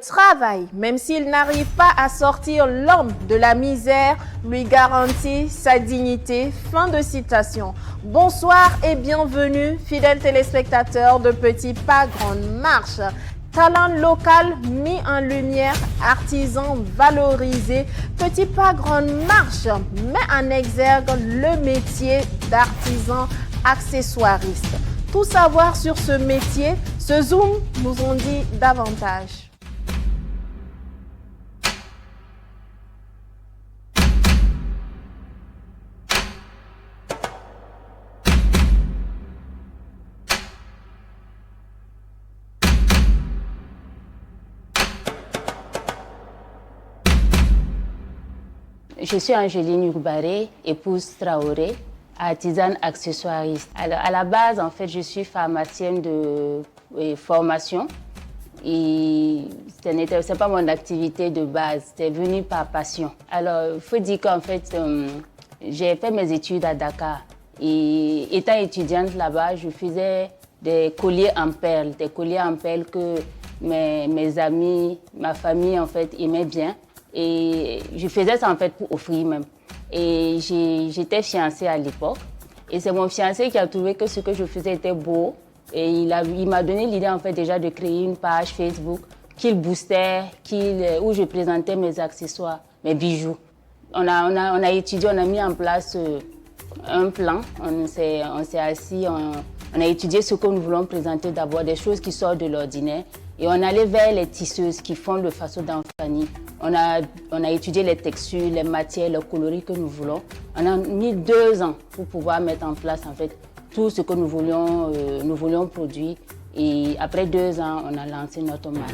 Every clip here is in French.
travail, même s'il n'arrive pas à sortir l'homme de la misère, lui garantit sa dignité. Fin de citation. Bonsoir et bienvenue, fidèles téléspectateurs de Petit Pas Grande Marche. Talent local mis en lumière, artisans valorisés. Petit Pas Grande Marche met en exergue le métier d'artisan accessoiriste. Tout savoir sur ce métier, ce Zoom nous en dit davantage. Je suis Angéline Urbaré, épouse Traoré, artisane accessoiriste. Alors, à la base, en fait, je suis pharmacienne de formation. Et ce n'est pas mon activité de base, c'était venu par passion. Alors, il faut dire qu'en fait, j'ai fait mes études à Dakar. Et étant étudiante là-bas, je faisais des colliers en perles que mes amis, ma famille, en fait, aimaient bien. Et je faisais ça en fait pour offrir même. Et j'étais fiancée à l'époque. Et c'est mon fiancé qui a trouvé que ce que je faisais était beau. Et il m'a donné l'idée en fait déjà de créer une page Facebook qu'il boostait, où je présentais mes accessoires, mes bijoux. On a étudié, on a mis en place un plan. On s'est assis, on a étudié ce que nous voulons présenter d'abord, des choses qui sortent de l'ordinaire. Et on allait vers les tisseuses qui font le faso d'Anfani. On a étudié les textures, les matières, les coloris que nous voulons. On a mis 2 ans pour pouvoir mettre en place en fait tout ce que nous voulions produire. Et après 2 ans, on a lancé notre marque.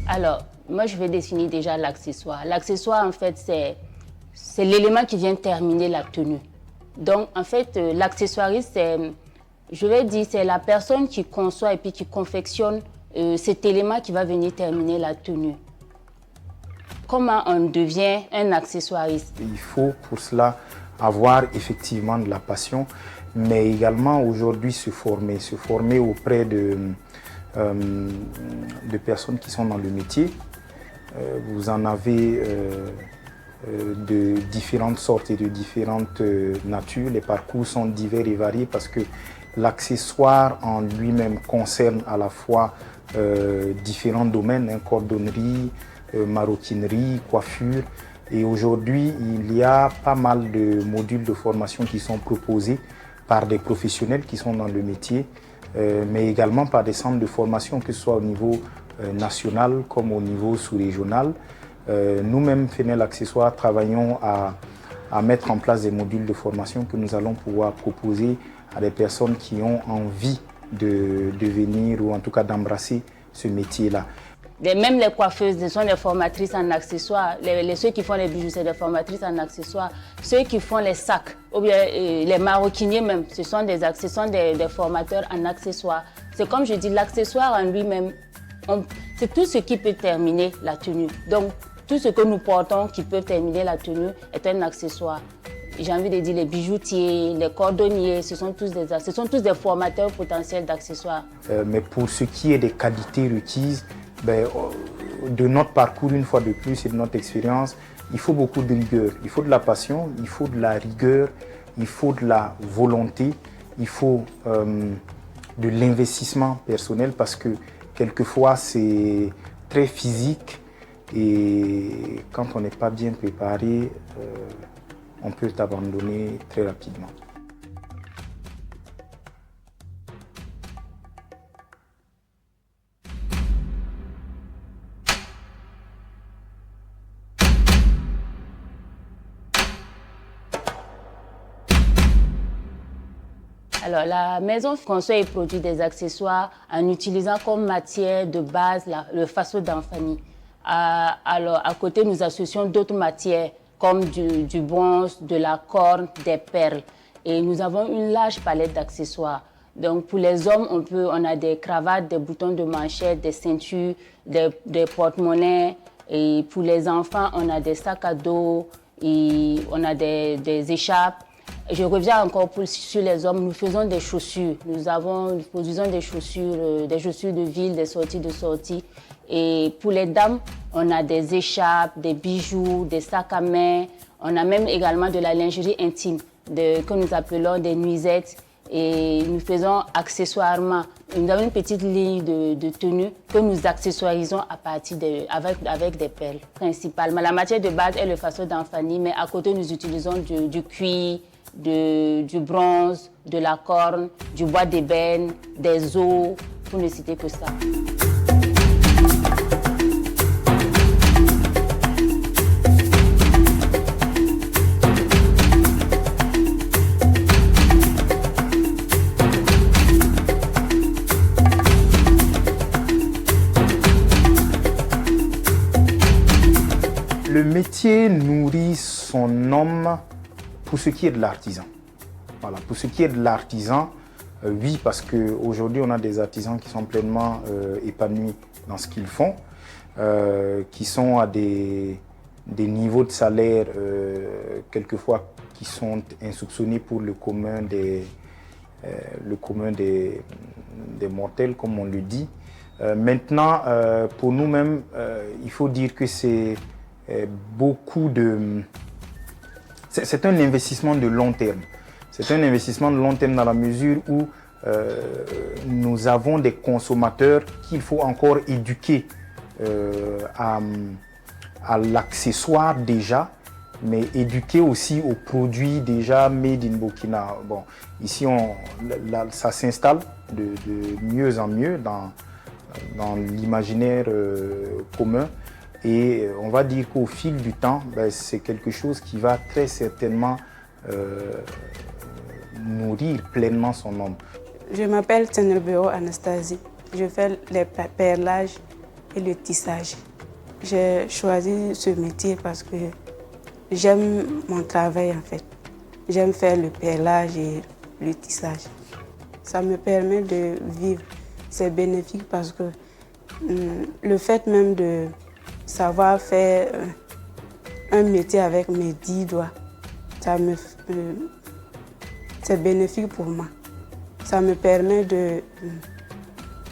Alors, moi, je vais définir déjà l'accessoire. L'accessoire, en fait, c'est l'élément qui vient terminer la tenue. Donc, en fait, l'accessoiriste, c'est la personne qui conçoit et puis qui confectionne cet élément qui va venir terminer la tenue. Comment on devient un accessoiriste? Il faut pour cela avoir effectivement de la passion, mais également aujourd'hui se former auprès de personnes qui sont dans le métier. Vous en avez de différentes sortes et de différentes natures. Les parcours sont divers et variés parce que l'accessoire en lui-même concerne à la fois différents domaines, cordonnerie, maroquinerie, coiffure. Et aujourd'hui, il y a pas mal de modules de formation qui sont proposés par des professionnels qui sont dans le métier, mais également par des centres de formation, que ce soit au niveau national comme au niveau sous-régional. Nous-mêmes, Fenel Accessoires, travaillons à mettre en place des modules de formation que nous allons pouvoir proposer à des personnes qui ont envie de venir ou en tout cas d'embrasser ce métier-là. Même les coiffeuses, ce sont des formatrices en accessoires. Ceux qui font les bijoux, c'est des formatrices en accessoires. Ceux qui font les sacs, ou bien les maroquiniers même, ce sont des formateurs en accessoires. C'est comme je dis, l'accessoire en lui-même, c'est tout ce qui peut terminer la tenue. Donc, tout ce que nous portons qui peut terminer la tenue est un accessoire. J'ai envie de dire les bijoutiers, les cordonniers, ce sont tous des formateurs potentiels d'accessoires. Mais pour ce qui est des qualités requises, de notre parcours, une fois de plus, et de notre expérience, il faut beaucoup de rigueur. Il faut de la passion, il faut de la rigueur, il faut de la volonté, il faut de l'investissement personnel parce que quelquefois c'est très physique et quand on n'est pas bien préparé, on peut abandonner très rapidement. Alors, la maison conçoit et produit des accessoires en utilisant comme matière de base le faso d'Anfani. Alors, à côté, nous associons d'autres matières comme du bronze, de la corne, des perles. Et nous avons une large palette d'accessoires. Donc, pour les hommes, on a des cravates, des boutons de manchette, des ceintures, des porte-monnaies. Et pour les enfants, on a des sacs à dos, et on a des écharpes. Je reviens encore sur les hommes, nous faisons des chaussures. Nous produisons des chaussures de ville, des sorties de sortie. Et pour les dames, on a des écharpes, des bijoux, des sacs à main. On a même également de la lingerie intime que nous appelons des nuisettes. Et nous faisons accessoirement, nous avons une petite ligne de tenue que nous accessoirisons avec des perles principalement. La matière de base est le faisceau d'Anfani, mais à côté nous utilisons du cuir, du bronze, de la corne, du bois d'ébène, des os, pour ne citer que ça. Le métier nourrit son homme pour ce qui est de l'artisan. Voilà, pour ce qui est de l'artisan, oui, parce qu'aujourd'hui, on a des artisans qui sont pleinement épanouis dans ce qu'ils font, qui sont à des niveaux de salaire, quelquefois, qui sont insoupçonnés pour le commun des mortels, comme on le dit. Maintenant, pour nous-mêmes, il faut dire que c'est c'est un investissement de long terme. C'est un investissement de long terme dans la mesure où nous avons des consommateurs qu'il faut encore éduquer à l'accessoire déjà, mais éduquer aussi aux produits déjà made in Burkina. Bon, ici, ça s'installe de mieux en mieux dans l'imaginaire commun. Et on va dire qu'au fil du temps, c'est quelque chose qui va très certainement nourrir pleinement son homme. Je m'appelle Tsenelbeo Anastasie. Je fais les perlages et le tissage. J'ai choisi ce métier parce que j'aime mon travail en fait. J'aime faire le perlage et le tissage. Ça me permet de vivre. C'est bénéfique parce que le fait même de savoir faire un métier avec mes 10 doigts, c'est bénéfique pour moi. Ça me permet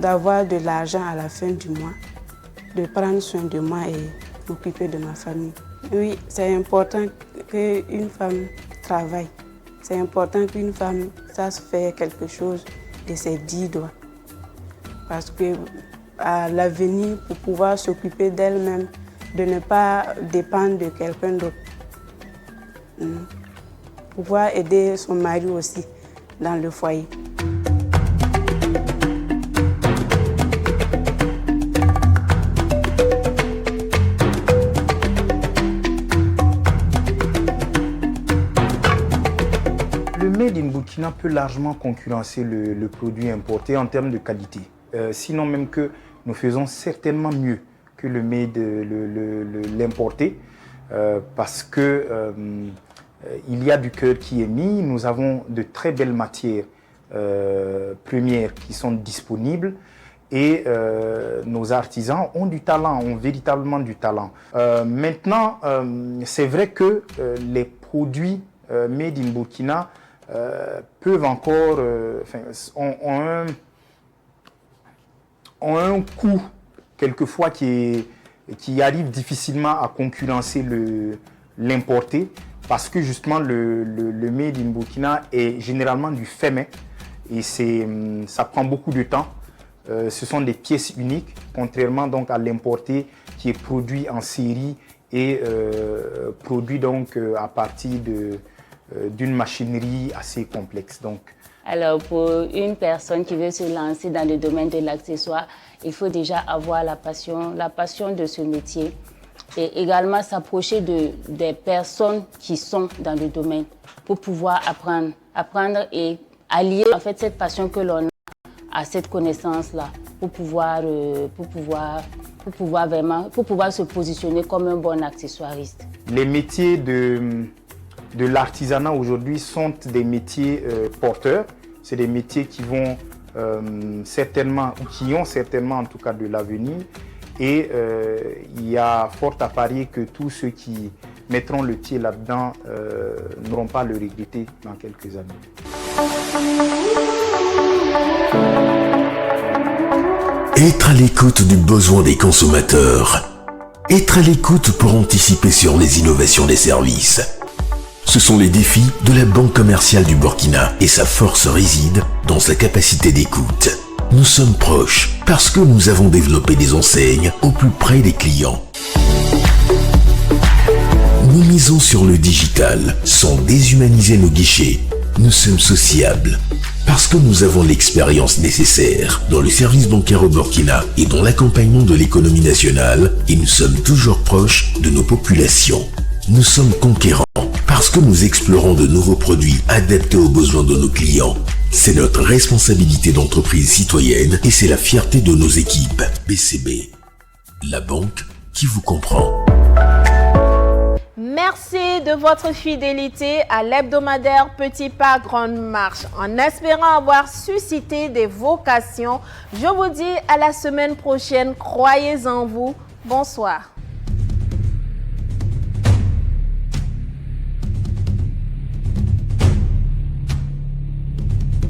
d'avoir de l'argent à la fin du mois, de prendre soin de moi et m'occuper de ma famille. Oui, c'est important qu'une femme travaille. C'est important qu'une femme sache faire quelque chose de ses 10 doigts. Parce que à l'avenir, pour pouvoir s'occuper d'elle-même, de ne pas dépendre de quelqu'un d'autre. Pouvoir aider son mari aussi dans le foyer. Le Made in Burkina peut largement concurrencer le produit importé en termes de qualité. Sinon même que nous faisons certainement mieux que l'importé parce que il y a du cœur qui est mis. Nous avons de très belles matières premières qui sont disponibles et nos artisans ont du talent, ont véritablement du talent. Maintenant, c'est vrai que les produits made in Burkina peuvent encore ont un coût quelquefois qui arrive difficilement à concurrencer l'importé parce que justement le made in Burkina est généralement du fait main et ça prend beaucoup de temps. Ce sont des pièces uniques, contrairement donc à l'importé qui est produit en série et produit donc à partir d'une machinerie assez complexe. Donc, alors, pour une personne qui veut se lancer dans le domaine de l'accessoire, il faut déjà avoir la passion de ce métier et également s'approcher des personnes qui sont dans le domaine pour pouvoir apprendre et allier en fait cette passion que l'on a à cette connaissance-là pour pouvoir se positionner comme un bon accessoiriste. Les métiers de l'artisanat aujourd'hui sont des métiers porteurs. C'est des métiers qui vont certainement, ou qui ont certainement en tout cas de l'avenir. Et il y a fort à parier que tous ceux qui mettront le pied là-dedans n'auront pas à le regretter dans quelques années. Être à l'écoute du besoin des consommateurs. Être à l'écoute pour anticiper sur les innovations des services. Ce sont les défis de la Banque commerciale du Burkina et sa force réside dans sa capacité d'écoute. Nous sommes proches parce que nous avons développé des enseignes au plus près des clients. Nous misons sur le digital sans déshumaniser nos guichets. Nous sommes sociables parce que nous avons l'expérience nécessaire dans le service bancaire au Burkina et dans l'accompagnement de l'économie nationale et nous sommes toujours proches de nos populations. Nous sommes conquérants parce que nous explorons de nouveaux produits adaptés aux besoins de nos clients. C'est notre responsabilité d'entreprise citoyenne et c'est la fierté de nos équipes. BCB, la banque qui vous comprend. Merci de votre fidélité à l'hebdomadaire Petit Pas Grande Marche. En espérant avoir suscité des vocations, je vous dis à la semaine prochaine. Croyez en vous. Bonsoir.